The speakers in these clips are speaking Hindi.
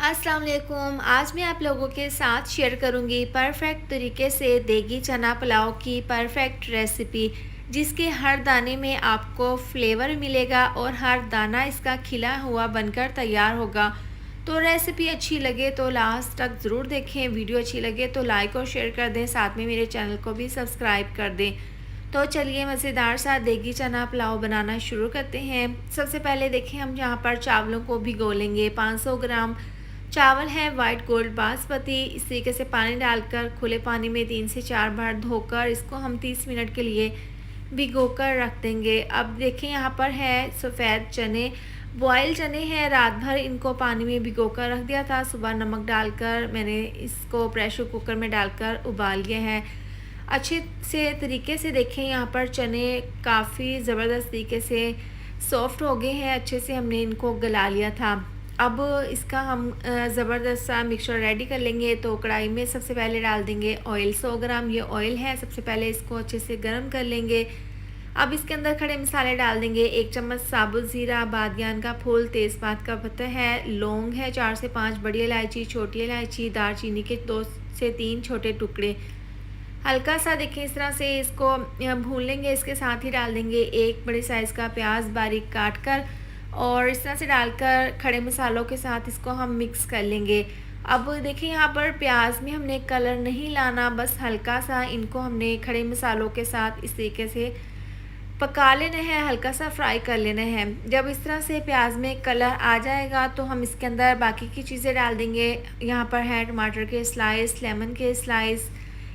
अस्सलाम वालेकुम। आज मैं आप लोगों के साथ शेयर करूंगी परफेक्ट तरीके से देगी चना पुलाव की परफेक्ट रेसिपी, जिसके हर दाने में आपको फ्लेवर मिलेगा और हर दाना इसका खिला हुआ बनकर तैयार होगा। तो रेसिपी अच्छी लगे तो लास्ट तक ज़रूर देखें। वीडियो अच्छी लगे तो लाइक और शेयर कर दें, साथ में मेरे चैनल को भी सब्सक्राइब कर दें। तो चलिए मज़ेदार सा देगी चना पुलाव बनाना शुरू करते हैं। सबसे पहले देखें, हम यहाँ पर चावलों को भिगो लेंगे। 500 ग्राम चावल है वाइट गोल्ड बासमती। इस तरीके से पानी डालकर खुले पानी में 3 से 4 बार धोकर इसको हम 30 मिनट के लिए भिगोकर रख देंगे। अब देखें, यहाँ पर है सफ़ेद चने, बॉयल चने हैं। रात भर इनको पानी में भिगोकर रख दिया था। सुबह नमक डालकर मैंने इसको प्रेशर कुकर में डालकर उबाल लिया है अच्छे से तरीके से। देखें, यहाँ पर चने काफ़ी ज़बरदस्त तरीके से सॉफ्ट हो गए हैं। अच्छे से हमने इनको गला लिया था। अब इसका हम ज़बरदस्त सा मिक्सचर रेडी कर लेंगे। तो कढ़ाई में सबसे पहले डाल देंगे ऑयल। 100 ग्राम ये ऑयल है। सबसे पहले इसको अच्छे से गर्म कर लेंगे। अब इसके अंदर खड़े मसाले डाल देंगे। 1 चम्मच साबुत ज़ीरा, बादियान का फूल, तेज़पात का पत्ता है, लौंग है 4 से 5 बड़ी इलायची, छोटी इलायची, दालचीनी के 2 से 3 छोटे टुकड़े। हल्का सा देखें इस तरह से इसको भून लेंगे। इसके साथ ही डाल देंगे 1 बड़े साइज़ का प्याज बारीक काट कर, और इस तरह से डालकर खड़े मसालों के साथ इसको हम मिक्स कर लेंगे। अब देखिए, यहाँ पर प्याज में हमने कलर नहीं लाना, बस हल्का सा इनको हमने खड़े मसालों के साथ इस तरीके से पका लेना है, हल्का सा फ्राई कर लेना है। जब इस तरह से प्याज में कलर आ जाएगा तो हम इसके अंदर बाकी की चीज़ें डाल देंगे। यहाँ पर है टमाटर के स्लाइस, लेमन के स्लाइस,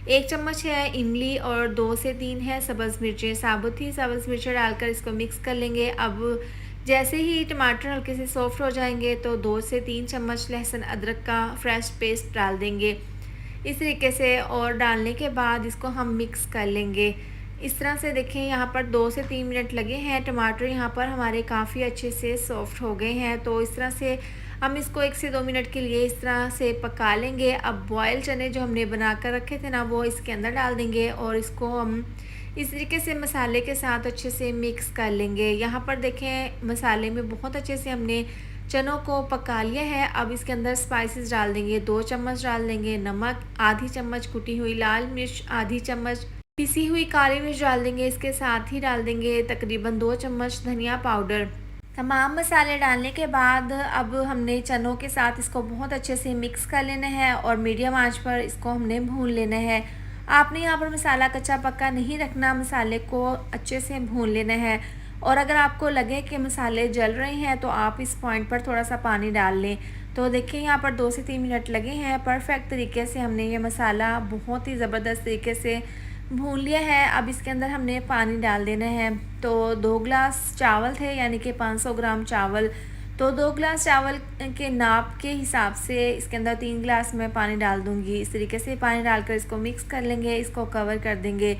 1 चम्मच है इमली और 2 से 3 है सब्ज़ मिर्चें। साबुत ही सब्ज़ मिर्चें डालकर इसको मिक्स कर लेंगे। अब जैसे ही टमाटर हल्के से सॉफ्ट हो जाएंगे तो 2 से 3 चम्मच लहसुन अदरक का फ्रेश पेस्ट डाल देंगे इस तरीके से, और डालने के बाद इसको हम मिक्स कर लेंगे इस तरह से। देखें, यहाँ पर 2 से 3 मिनट लगे हैं। टमाटर यहाँ पर हमारे काफ़ी अच्छे से सॉफ्ट हो गए हैं। तो इस तरह से हम इसको 1 से 2 मिनट के लिए इस तरह से पका लेंगे। अब बॉयल चने जो हमने बना कर रखे थे ना, वो इसके अंदर डाल देंगे और इसको हम इस तरीके से मसाले के साथ अच्छे से मिक्स कर लेंगे। यहाँ पर देखें, मसाले में बहुत अच्छे से हमने चनों को पका लिया है। अब इसके अंदर स्पाइसेस डाल देंगे। 2 चम्मच डाल देंगे नमक, आधी चम्मच कुटी हुई लाल मिर्च, आधी चम्मच पिसी हुई काली मिर्च डाल देंगे। इसके साथ ही डाल देंगे तकरीबन 2 चम्मच धनिया पाउडर। तमाम मसाले डालने के बाद अब हमने चनों के साथ इसको बहुत अच्छे से मिक्स कर लेना है और मीडियम आंच पर इसको हमने भून लेना है। आपने यहाँ पर मसाला कच्चा पक्का नहीं रखना, मसाले को अच्छे से भून लेना है। और अगर आपको लगे कि मसाले जल रहे हैं तो आप इस पॉइंट पर थोड़ा सा पानी डाल लें। तो देखिए, यहाँ पर 2 से 3 मिनट लगे हैं। परफेक्ट तरीके से हमने ये मसाला बहुत ही ज़बरदस्त तरीके से भून लिया है। अब इसके अंदर हमने पानी डाल देना है। तो 2 गिलास चावल थे, यानी कि 500 ग्राम चावल। तो 2 गिलास चावल के नाप के हिसाब से इसके अंदर 3 गिलास मैं पानी डाल दूंगी। इस तरीके से पानी डालकर इसको मिक्स कर लेंगे, इसको कवर कर देंगे।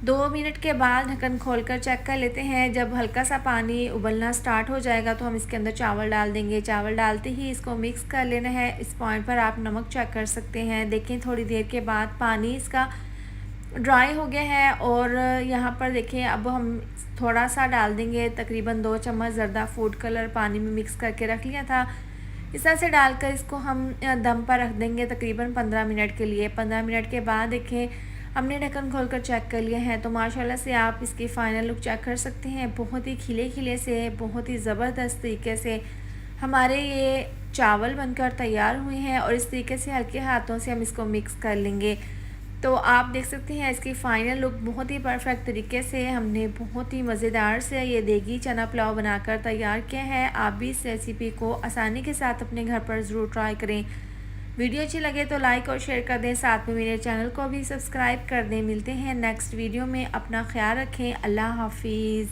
2 मिनट के बाद ढक्कन खोलकर चेक कर लेते हैं। जब हल्का सा पानी उबलना स्टार्ट हो जाएगा तो हम इसके अंदर चावल डाल देंगे। चावल डालते ही इसको मिक्स कर लेना है। इस पॉइंट पर आप नमक चेक कर सकते हैं। देखें, थोड़ी देर के बाद पानी इसका ड्राई हो गया है। और यहाँ पर देखें, अब हम थोड़ा सा डाल देंगे, तकरीबन 2 चम्मच ज़र्दा फूड कलर पानी में मिक्स करके रख लिया था। इस तरह से डालकर इसको हम दम पर रख देंगे तकरीबन 15 मिनट के लिए। 15 मिनट के बाद देखें, हमने ढक्कन खोलकर चेक कर लिया है। तो माशाल्लाह से आप इसकी फ़ाइनल लुक चेक कर सकते हैं। बहुत ही खिले खिले से, बहुत ही ज़बरदस्त तरीके से हमारे ये चावल बनकर तैयार हुए हैं। और इस तरीके से हल्के हाथों से हम इसको मिक्स कर लेंगे। तो आप देख सकते हैं इसकी फ़ाइनल लुक बहुत ही परफेक्ट तरीके से हमने बहुत ही मज़ेदार से ये देगी चना पुलाव बनाकर तैयार किया है। आप भी इस रेसिपी को आसानी के साथ अपने घर पर ज़रूर ट्राई करें। वीडियो अच्छी लगे तो लाइक और शेयर कर दें, साथ में मेरे चैनल को भी सब्सक्राइब कर दें। मिलते हैं नेक्स्ट वीडियो में। अपना ख्याल रखें। अल्लाह हाफिज़।